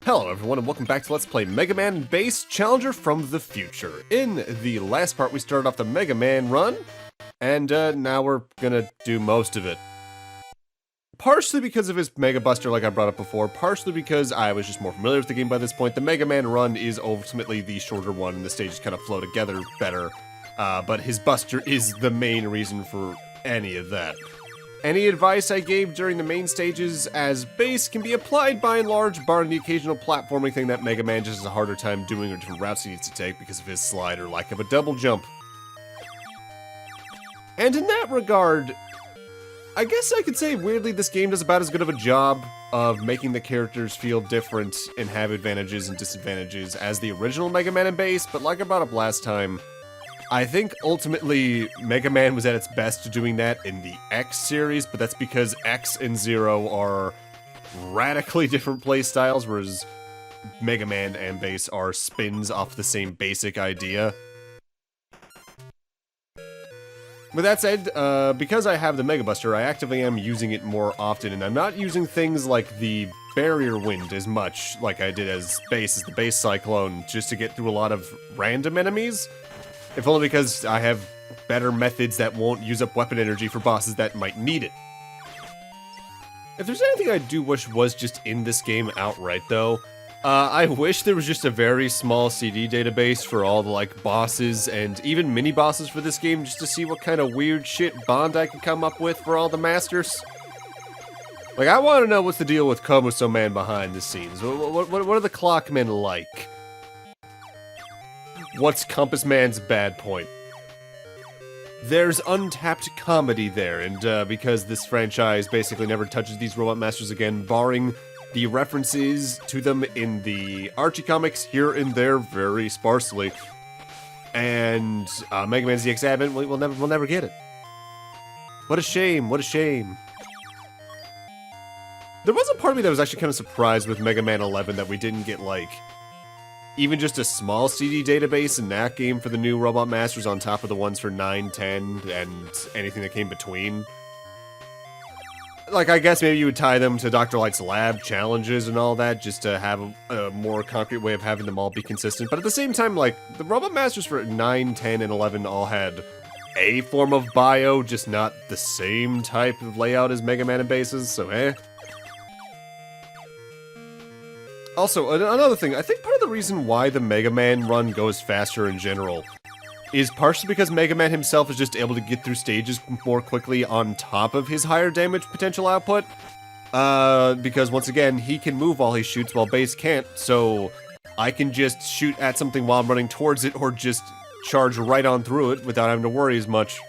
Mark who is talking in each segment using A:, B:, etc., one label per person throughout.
A: Hello everyone and welcome back to Let's Play Mega Man Base Challenger from the Future. In the last part we started off the Mega Man run, and now we're gonna do most of it. Partially because of his Mega Buster like I brought up before, partially because I was just more familiar with the game by this point. The Mega Man run is ultimately the shorter one and the stages kind of flow together better, but his Buster is the main reason for any of that. Any advice I gave during the main stages as base can be applied by and large, barring the occasional platforming thing that Mega Man just has a harder time doing or different routes he needs to take because of his slide or lack of a double jump. And in that regard, I guess I could say weirdly this game does about as good of a job of making the characters feel different and have advantages and disadvantages as the original Mega Man and Base, but like I brought up last time, I think ultimately Mega Man was at its best doing that in the X series, but that's because X and Zero are radically different playstyles, whereas Mega Man and Base are spins off the same basic idea. With that said, because I have the Mega Buster, I actively am using it more often, and I'm not using things like the Barrier Wind as much like I did as the Base Cyclone, just to get through a lot of random enemies. If only because I have better methods that won't use up weapon energy for bosses that might need it. If there's anything I do wish was just in this game outright though, I wish there was just a very small CD database for all the like bosses and even mini bosses for this game just to see what kind of weird shit bond I can come up with for all the masters. Like I want to know what's the deal with Komusoman behind the scenes. What are the Clockmen like? What's Compass Man's bad point? There's untapped comedy there, and because this franchise basically never touches these Robot Masters again, barring the references to them in the Archie comics here and there very sparsely, and Mega Man ZX Advent, we'll never get it. What a shame, what a shame. There was a part of me that was actually kind of surprised with Mega Man 11 that we didn't get, like, even just a small CD database in that game for the new Robot Masters on top of the ones for 9, 10, and anything that came between. Like, I guess maybe you would tie them to Dr. Light's lab challenges and all that, just to have a more concrete way of having them all be consistent. But at the same time, like, the Robot Masters for 9, 10, and 11 all had a form of bio, just not the same type of layout as Mega Man and Bases, so eh. Also, another thing, I think part of the reason why the Mega Man run goes faster in general is partially because Mega Man himself is just able to get through stages more quickly on top of his higher damage potential output. Because once again, he can move while he shoots while Base can't, so I can just shoot at something while I'm running towards it or just charge right on through it without having to worry as much.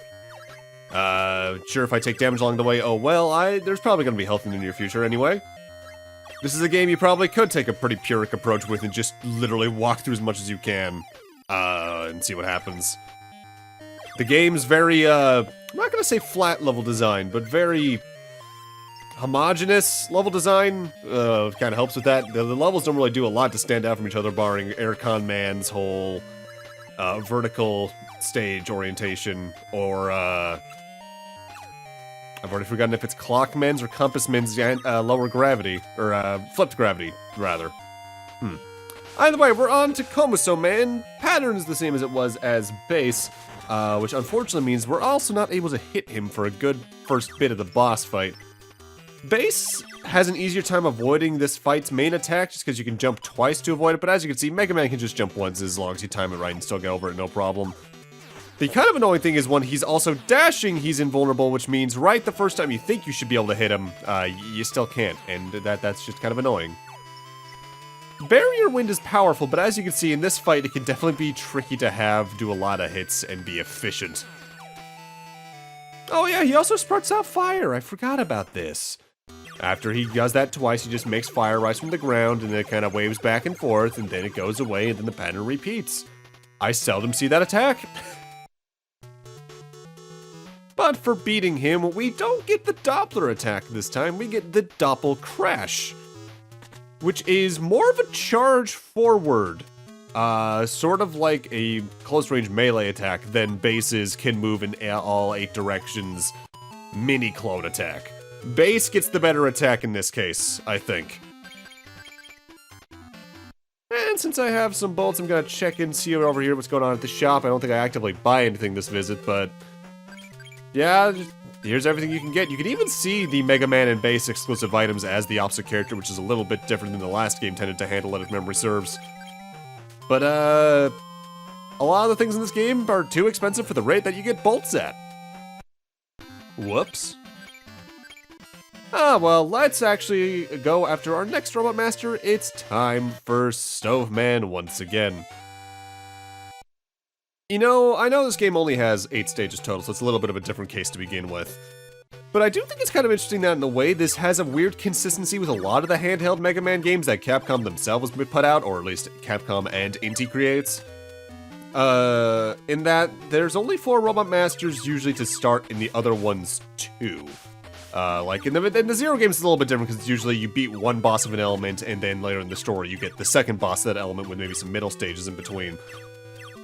A: Sure, if I take damage along the way, oh well, there's probably gonna be health in the near future anyway. This is a game you probably could take a pretty Pyrrhic approach with and just literally walk through as much as you can, and see what happens. The game's very, I'm not gonna say flat level design, but very homogeneous level design, kinda helps with that. The levels don't really do a lot to stand out from each other, barring Aircon Man's whole, vertical stage orientation, or, I've already forgotten if it's Clockmen's or Compassmen's lower gravity, or flipped gravity, rather. Either way, we're on to Komusoman. Pattern is the same as it was as Base, which unfortunately means we're also not able to hit him for a good first bit of the boss fight. Base has an easier time avoiding this fight's main attack just because you can jump twice to avoid it, but as you can see, Mega Man can just jump once as long as you time it right and still get over it, no problem. The kind of annoying thing is when he's also dashing, he's invulnerable, which means right the first time you think you should be able to hit him, you still can't, and that's just kind of annoying. Barrier Wind is powerful, but as you can see in this fight, it can definitely be tricky to have, do a lot of hits, and be efficient. Oh yeah, he also sprouts out fire, I forgot about this. After he does that twice, he just makes fire rise from the ground, and then it kind of waves back and forth, and then it goes away, and then the pattern repeats. I seldom see that attack. But for beating him, we don't get the Doppler attack this time, we get the Doppel Crash, which is more of a charge forward, sort of like a close-range melee attack than Base's can move in all 8 directions mini-clone attack. Base gets the better attack in this case, I think. And since I have some bolts, I'm gonna check and see over here what's going on at the shop. I don't think I actively buy anything this visit, but yeah, here's everything you can get. You can even see the Mega Man and base exclusive items as the opposite character, which is a little bit different than the last game tended to handle it, if memory serves. But, a lot of the things in this game are too expensive for the rate that you get bolts at. Whoops. Ah, well, let's actually go after our next Robot Master. It's time for Stoveman once again. You know, I know this game only has 8 stages total, so it's a little bit of a different case to begin with. But I do think it's kind of interesting that in a way this has a weird consistency with a lot of the handheld Mega Man games that Capcom themselves put out, or at least Capcom and Inti creates. In that there's only 4 Robot Masters usually to start, in the other ones 2. Like in the Zero games, it's a little bit different because it's usually you beat one boss of an element, and then later in the story you get the second boss of that element with maybe some middle stages in between.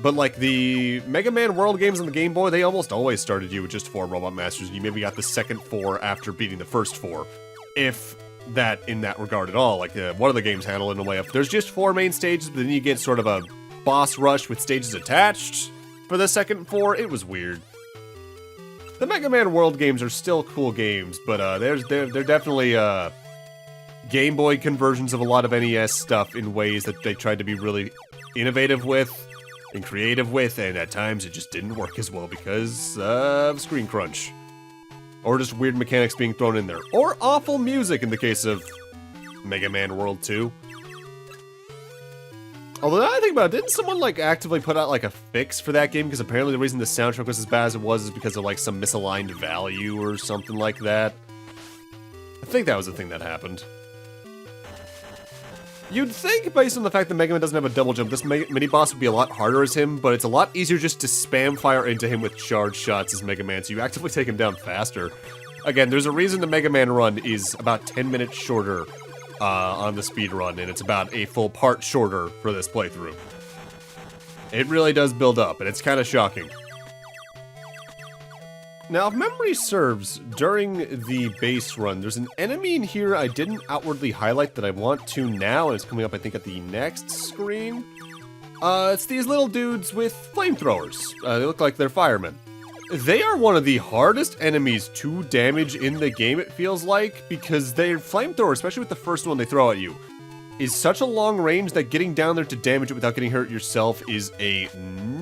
A: But like the Mega Man World games on the Game Boy, they almost always started you with just 4 Robot Masters, and you maybe got the second 4 after beating the first 4. If that, in that regard at all. Like, one of the games handle it in a way of, there's just 4 main stages, but then you get sort of a boss rush with stages attached for the second 4. It was weird. The Mega Man World games are still cool games, but they're definitely Game Boy conversions of a lot of NES stuff in ways that they tried to be really innovative with and creative with, and at times it just didn't work as well because of screen crunch. Or just weird mechanics being thrown in there. Or awful music in the case of Mega Man World 2. Although now I think about it, didn't someone like actively put out like a fix for that game? Because apparently the reason the soundtrack was as bad as it was is because of like some misaligned value or something like that. I think that was the thing that happened. You'd think, based on the fact that Mega Man doesn't have a double jump, this mini-boss would be a lot harder as him, but it's a lot easier just to spam fire into him with charge shots as Mega Man, so you actively take him down faster. Again, there's a reason the Mega Man run is about 10 minutes shorter on the speed run, and it's about a full part shorter for this playthrough. It really does build up, and it's kind of shocking. Now, if memory serves, during the base run, there's an enemy in here I didn't outwardly highlight that I want to now, and it's coming up, I think, at the next screen. It's these little dudes with flamethrowers. They look like they're firemen. They are one of the hardest enemies to damage in the game, it feels like, because their flamethrower, especially with the first one they throw at you, is such a long range that getting down there to damage it without getting hurt yourself is a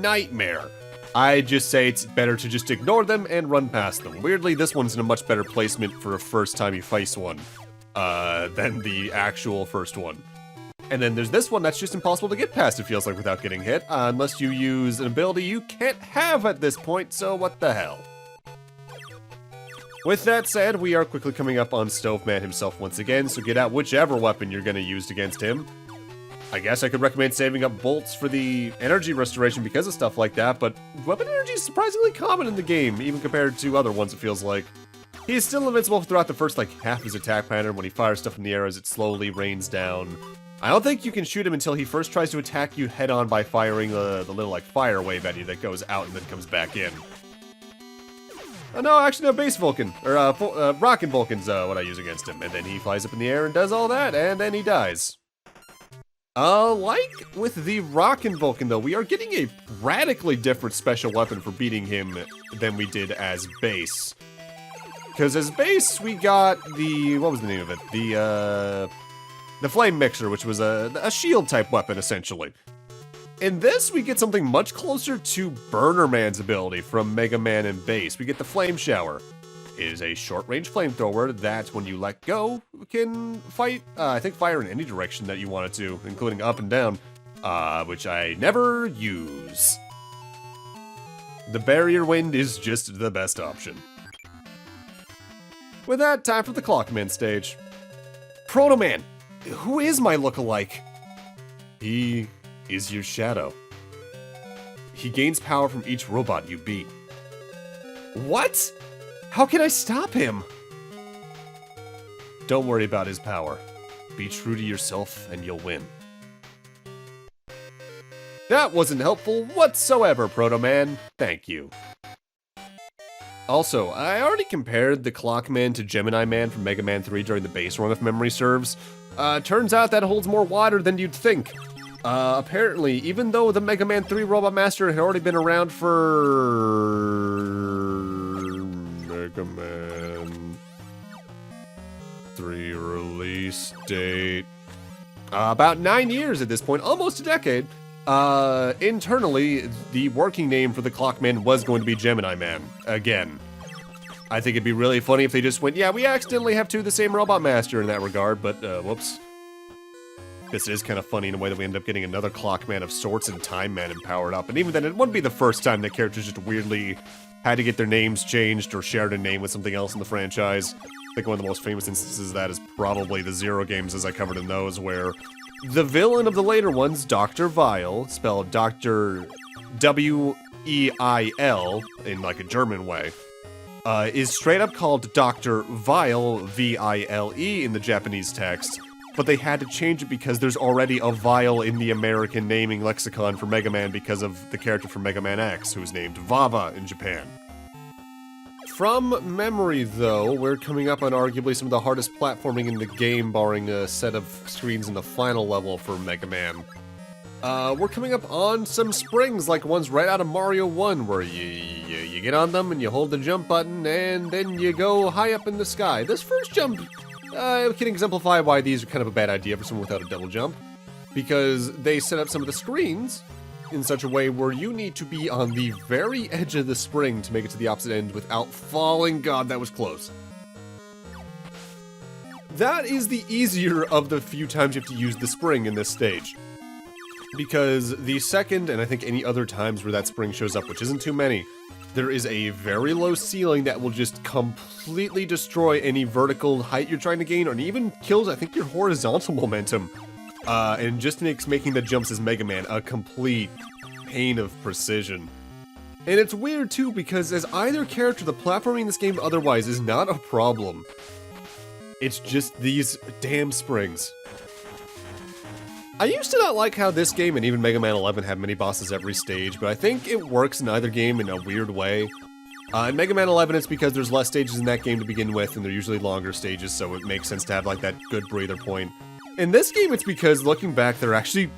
A: nightmare. I just say it's better to just ignore them and run past them. Weirdly, this one's in a much better placement for a first time you face one than the actual first one. And then there's this one that's just impossible to get past, it feels like, without getting hit, unless you use an ability you can't have at this point, so what the hell. With that said, we are quickly coming up on Stoveman himself once again, so get out whichever weapon you're going to use against him. I guess I could recommend saving up bolts for the energy restoration because of stuff like that, but weapon energy is surprisingly common in the game, even compared to other ones, it feels like. He is still invincible throughout the first, like, half his attack pattern. When he fires stuff in the air as it slowly rains down. I don't think you can shoot him until he first tries to attack you head-on by firing the little, like, fire wave at you that goes out and then comes back in. Oh, no, actually, no, base Vulcan, or, Rockin' Vulcan's, what I use against him. And then he flies up in the air and does all that, and then he dies. Like with the Rockin' Vulcan, though, we are getting a radically different special weapon for beating him than we did as base. Because as base, we got the, what was the name of it? The Flame Mixer, which was a shield-type weapon, essentially. In this, we get something much closer to Burner Man's ability from Mega Man and base. We get the Flame Shower. It is a short-range flamethrower that, when you let go, can fight, I think fire in any direction that you want it to, including up and down, which I never use. The Barrier Wind is just the best option. With that, time for the Clockmen stage. Proto-Man, who is my look-alike? He is your shadow. He gains power from each robot you beat. What? How can I stop him? Don't worry about his power. Be true to yourself and you'll win. That wasn't helpful whatsoever, Proto-Man. Thank you. Also, I already compared the Clockman to Gemini Man from Mega Man 3 during the base run, if memory serves. Turns out that holds more water than you'd think. Apparently, even though the Mega Man 3 Robot Master had already been around for Mega Man 3 release date, about 9 years at this point, almost a decade, internally, the working name for the Clockmen was going to be Gemini Man, again. I think it'd be really funny if they just went, yeah, we accidentally have two of the same Robot Master in that regard, but, whoops. This is kind of funny in a way that we end up getting another Clockman of sorts and Time Man powered up. And even then, it wouldn't be the first time that characters just weirdly had to get their names changed or shared a name with something else in the franchise. I think one of the most famous instances of that is probably the Zero games, as I covered in those, where the villain of the later ones, Dr. Vile, spelled Dr. W-E-I-L, in like a German way, is straight up called Dr. Vile, V-I-L-E, in the Japanese text. But they had to change it because there's already a Vile in the American naming lexicon for Mega Man because of the character from Mega Man X, who's named Vava in Japan. From memory, though, we're coming up on arguably some of the hardest platforming in the game, barring a set of screens in the final level for Mega Man. We're coming up on some springs, like ones right out of Mario 1, where you get on them and you hold the jump button, and then you go high up in the sky. This first jump can exemplify why these are kind of a bad idea for someone without a double jump, because they set up some of the screens in such a way where you need to be on the very edge of the spring to make it to the opposite end without falling. God, that was close. That is the easier of the few times you have to use the spring in this stage. Because the second, and I think any other times where that spring shows up, which isn't too many, there is a very low ceiling that will just completely destroy any vertical height you're trying to gain, or even kills, I think, your horizontal momentum. And just makes making the jumps as Mega Man a complete pain of precision. And it's weird, too, because as either character, the platforming in this game otherwise is not a problem. It's just these damn springs. I used to not like how this game and even Mega Man 11 have mini-bosses every stage, but I think it works in either game in a weird way. In Mega Man 11, it's because there's less stages in that game to begin with, and they're usually longer stages, so it makes sense to have like that good breather point. In this game, it's because, looking back, they're actually,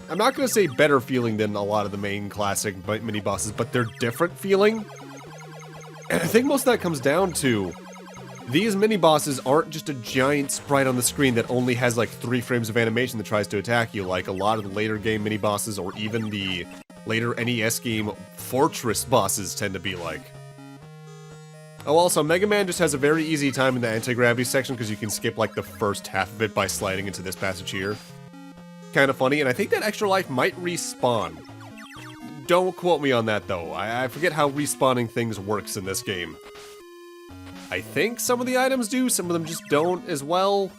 A: I'm not going to say better feeling than a lot of the main classic mini-bosses, but they're different feeling. And I think most of that comes down to these mini-bosses aren't just a giant sprite on the screen that only has like 3 frames of animation that tries to attack you, like a lot of the later game mini-bosses or even the later NES game Fortress bosses tend to be like. Oh, also, Mega Man just has a very easy time in the anti-gravity section because you can skip like the first half of it by sliding into this passage here. Kind of funny, and I think that extra life might respawn. Don't quote me on that though, I forget how respawning things works in this game. I think some of the items do, some of them just don't as well.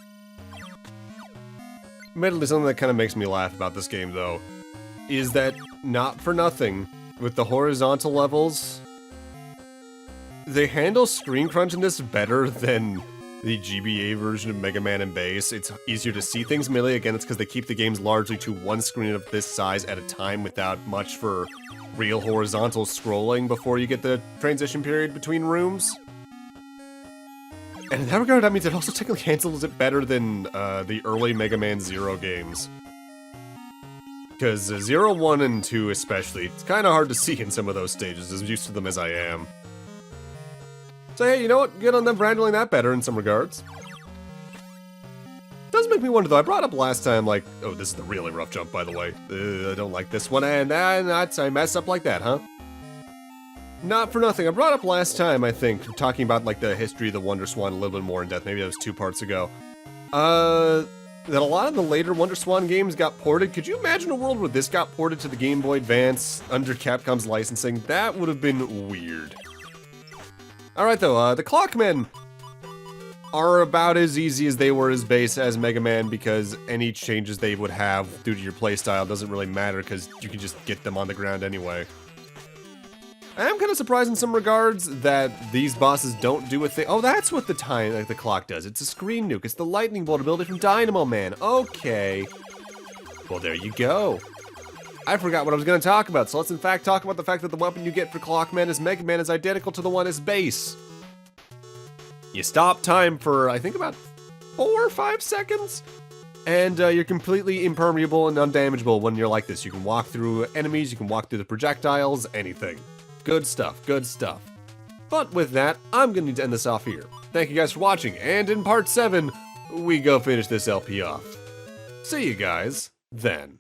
A: Admittedly, something that kind of makes me laugh about this game, though, is that, not for nothing, with the horizontal levels, they handle screen crunch in this better than the GBA version of Mega Man and Base. It's easier to see things melee. Again, it's because they keep the games largely to one screen of this size at a time without much for real horizontal scrolling before you get the transition period between rooms. And in that regard, that means it also technically handles it better than the early Mega Man Zero games. Because 0, 1, and 2 especially, it's kind of hard to see in some of those stages, as used to them as I am. So hey, you know what? Good on them for handling that better in some regards. Does make me wonder though, I brought up last time, like, oh, this is the really rough jump, by the way. I don't like this one, and I mess up like that, huh? Not for nothing, I brought up last time, I think, talking about, like, the history of the Wonder Swan a little bit more in depth, maybe that was 2 parts ago. That a lot of the later Wonder Swan games got ported. Could you imagine a world where this got ported to the Game Boy Advance under Capcom's licensing? That would have been weird. Alright though, the Clockmen are about as easy as they were as base as Mega Man, because any changes they would have due to your playstyle doesn't really matter because you can just get them on the ground anyway. I am kind of surprised in some regards that these bosses don't do a thing. Oh, that's what the clock does. It's a screen nuke. It's the lightning bolt ability from Dynamo Man. Okay. Well, there you go. I forgot what I was going to talk about, so let's in fact talk about the fact that the weapon you get for Clockman as Mega Man is identical to the one as base. You stop time for, I think, about 4 or 5 seconds, And you're completely impermeable and undamageable when you're like this. You can walk through enemies, you can walk through the projectiles, anything. Good stuff, good stuff. But with that, I'm going to need to end this off here. Thank you guys for watching, and in part 7, we go finish this LP off. See you guys then.